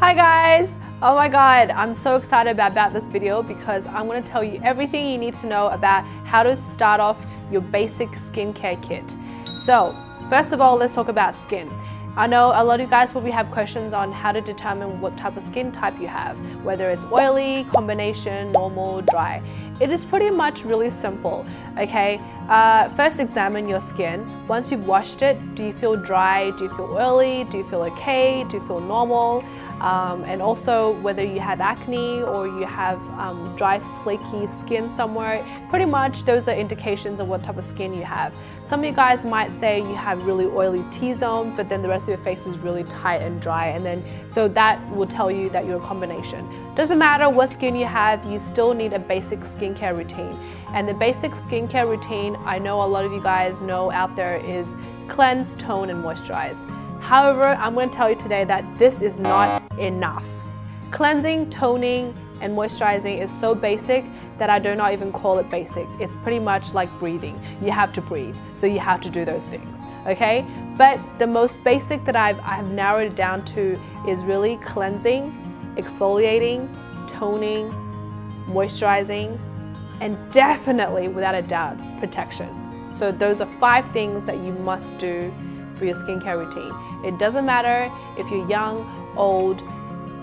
Hi guys! Oh my god, I'm so excited about this video because I'm going to tell you everything you need to know about how to start off your basic skincare kit. So, first of all, let's talk about skin. I know a lot of you guys probably have questions on how to determine what type of skin type you have, whether it's oily, combination, normal, dry. It is pretty much really simple, okay? First examine your skin. Once you've washed it, do you feel dry? Do you feel oily? Do you feel okay? Do you feel normal? And also whether you have acne or you have dry flaky skin somewhere, pretty much those are indications of what type of skin you have. Some of you guys might say you have really oily T-zone, but then the rest of your face is really tight and dry, and then so that will tell you that you're a combination. Doesn't matter what skin you have, you still need a basic skincare routine. And the basic skincare routine, I know a lot of you guys know out there, is cleanse, tone, and moisturize. However, I'm going to tell you today that this is not enough. Cleansing, toning, and moisturizing is so basic that I do not even call it basic. It's pretty much like breathing. You have to breathe, so you have to do those things, okay? But the most basic that I've narrowed it down to is really cleansing, exfoliating, toning, moisturizing, and definitely, without a doubt, protection. So those are 5 things that you must do for your skincare routine. It doesn't matter if you're young, old,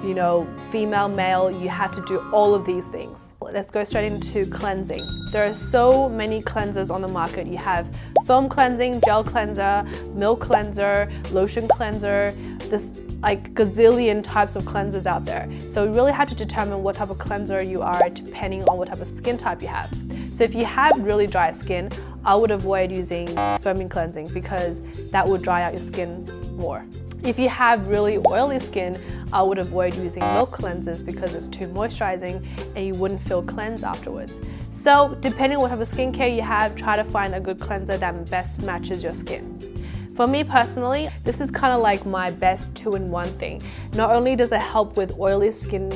you know, female, male, you have to do all of these things. Let's go straight into cleansing. There are so many cleansers on the market. You have foam cleansing, gel cleanser, milk cleanser, lotion cleanser, this like gazillion types of cleansers out there. So you really have to determine what type of cleanser you are depending on what type of skin type you have. So if you have really dry skin, I would avoid using foaming cleansing because that will dry out your skin more. If you have really oily skin, I would avoid using milk cleansers because it's too moisturizing and you wouldn't feel cleansed afterwards. So depending on what type of skincare you have, try to find a good cleanser that best matches your skin. For me personally, this is kind of like my best 2-in-1 thing. Not only does it help with oily skin,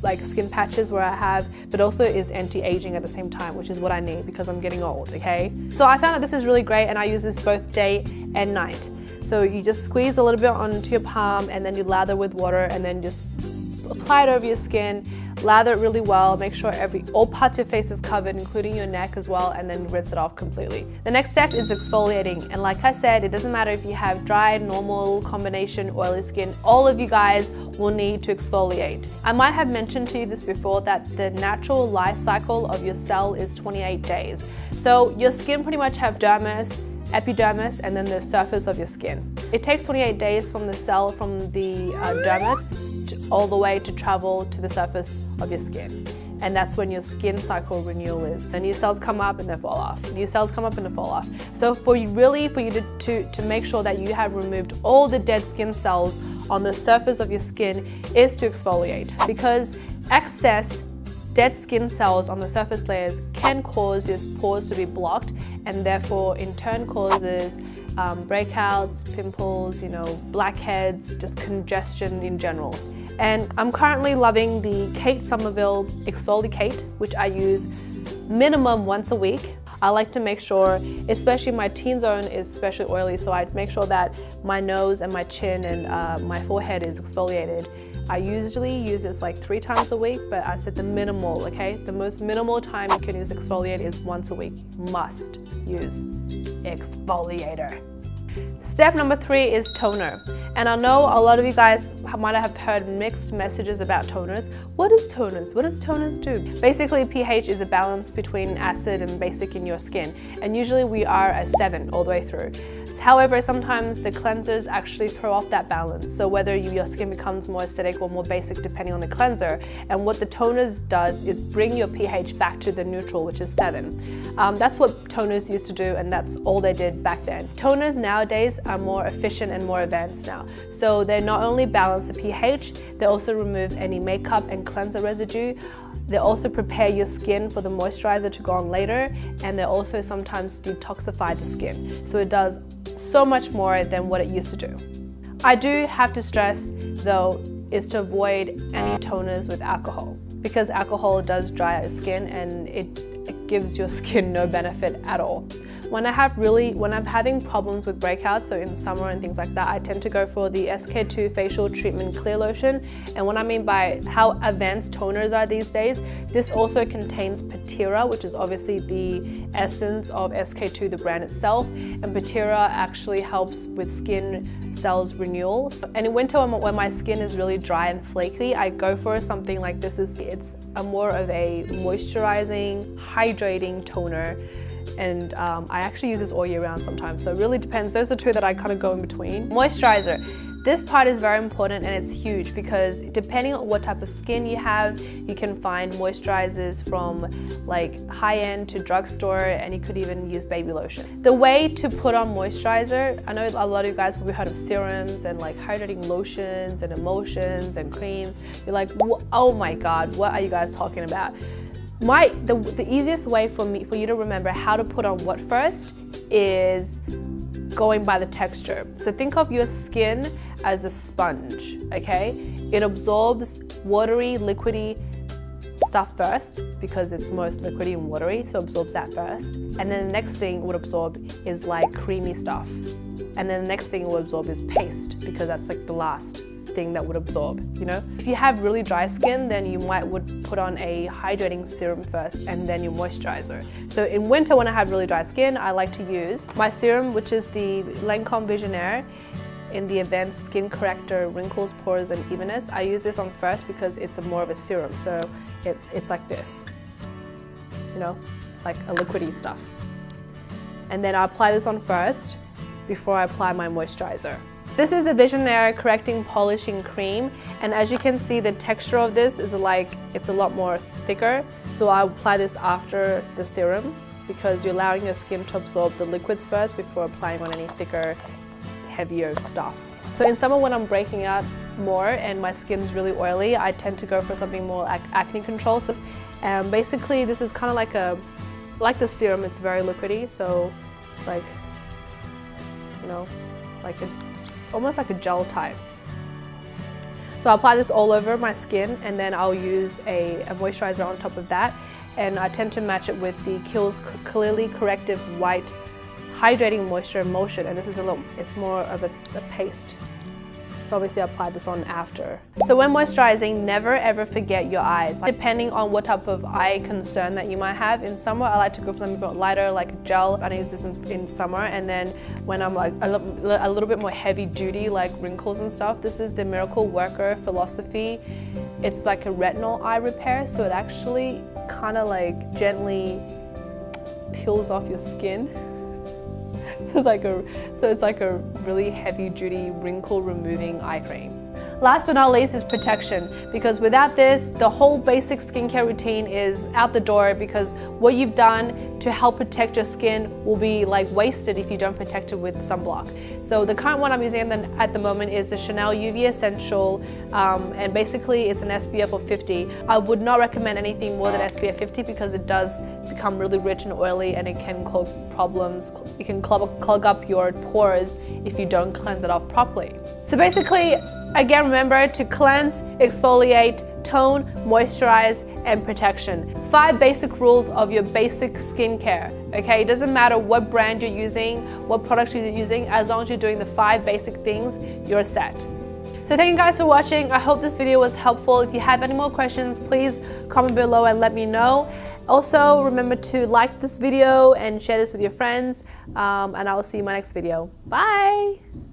like skin patches where I have, but also is anti-aging at the same time, which is what I need because I'm getting old, okay? So I found that this is really great and I use this both day and night. So you just squeeze a little bit onto your palm and then you lather with water and then just apply it over your skin, lather it really well, make sure all parts of your face is covered, including your neck as well, and then rinse it off completely. The next step is exfoliating, and like I said, it doesn't matter if you have dry, normal, combination, oily skin, all of you guys will need to exfoliate. I might have mentioned to you this before that the natural life cycle of your cell is 28 days. So your skin pretty much have dermis, epidermis, and then the surface of your skin. It takes 28 days from the cell from the dermis all the way to travel to the surface of your skin. And that's when your skin cycle renewal is. The new cells come up and they fall off. New cells come up and they fall off. So for you to make sure that you have removed all the dead skin cells on the surface of your skin is to exfoliate, because excess dead skin cells on the surface layers can cause your pores to be blocked and therefore in turn causes breakouts, pimples, you know, blackheads, just congestion in general. And I'm currently loving the Kate Somerville Exfoliate, which I use minimum once a week. I like to make sure, especially my T-zone is especially oily, so I make sure that my nose and my chin and my forehead is exfoliated. I usually use this like 3 times a week, but I said the minimal, okay? The most minimal time you can use exfoliate is once a week. Must use exfoliator. Step number 3 is toner. And I know a lot of you guys might have heard mixed messages about toners. What is toners? What does toners do? Basically, pH is a balance between acid and basic in your skin. And usually we are a 7 all the way through. However, sometimes the cleansers actually throw off that balance. So whether your skin becomes more acidic or more basic depending on the cleanser. And what the toners does is bring your pH back to the neutral, which is 7. That's what toners used to do, and that's all they did back then. Toners nowadays are more efficient and more advanced now. So they not only balance the pH, they also remove any makeup and cleanser residue. They also prepare your skin for the moisturizer to go on later, and they also sometimes detoxify the skin. So it does so much more than what it used to do. I do have to stress though is to avoid any toners with alcohol, because alcohol does dry out your skin and it gives your skin no benefit at all. When I'm having problems with breakouts, so in summer and things like that, I tend to go for the SK2 Facial Treatment Clear Lotion. And what I mean by how advanced toners are these days, this also contains Patira, which is obviously the essence of SK2, the brand itself. And Patira actually helps with skin cells renewal. And in winter, when my skin is really dry and flaky, I go for something like this. It's more of a moisturizing, hydrating toner. And I actually use this all year round sometimes, so it really depends. Those are two that I kind of go in between. Moisturizer. This part is very important and it's huge because depending on what type of skin you have, you can find moisturizers from like high-end to drugstore, and you could even use baby lotion. The way to put on moisturizer, I know a lot of you guys probably heard of serums and like hydrating lotions and emulsions and creams. You're like, oh my God, what are you guys talking about? The easiest way for you to remember how to put on what first is going by the texture. So think of your skin as a sponge, okay? It absorbs watery, liquidy stuff first because it's most liquidy and watery, so it absorbs that first. And then the next thing it would absorb is like creamy stuff. And then the next thing it will absorb is paste because that's like the last thing that would absorb, you know? If you have really dry skin, then you would put on a hydrating serum first and then your moisturizer. So in winter, when I have really dry skin, I like to use my serum, which is the Lancome Visionaire in the Advanced Skin Corrector Wrinkles, Pores and Evenness. I use this on first because it's more of a serum, so it's like this, you know, like a liquidy stuff. And then I apply this on first before I apply my moisturizer. This is the Visionaire Correcting Polishing Cream, and as you can see, the texture of this is it's a lot more thicker. So I apply this after the serum because you're allowing your skin to absorb the liquids first before applying on any thicker, heavier stuff. So in summer, when I'm breaking out more and my skin's really oily, I tend to go for something more acne control. So basically, this is kind of like the serum. It's very liquidy, so it's like, you know, almost like a gel type. So I'll apply this all over my skin, and then I'll use a moisturizer on top of that. And I tend to match it with the Kiehl's Clearly Corrective White Hydrating Moisture Emulsion, and this is it's more of a paste. So obviously I apply this on after. So when moisturizing, never ever forget your eyes. Depending on what type of eye concern that you might have. In summer, I like to go for something a bit lighter, like a gel. I use this in summer. And then when I'm like a little bit more heavy duty, like wrinkles and stuff, this is the Miracle Worker Philosophy. It's like a retinol eye repair, so it actually kind of like gently peels off your skin. So it's like a really heavy duty wrinkle removing eye cream. Last but not least is protection, because without this, the whole basic skincare routine is out the door, because what you've done to help protect your skin will be like wasted if you don't protect it with sunblock. So the current one I'm using at the moment is the Chanel UV Essential, and basically it's an SPF of 50. I would not recommend anything more than SPF 50 because it does become really rich and oily, and it can cause problems. It can clog up your pores if you don't cleanse it off properly. So basically, again, remember to cleanse, exfoliate, tone, moisturize, and protection. 5 basic rules of your basic skincare, okay? It doesn't matter what brand you're using, what products you're using, as long as you're doing the 5 basic things, you're set. So thank you guys for watching. I hope this video was helpful. If you have any more questions, please comment below and let me know. Also, remember to like this video and share this with your friends, and I will see you in my next video. Bye!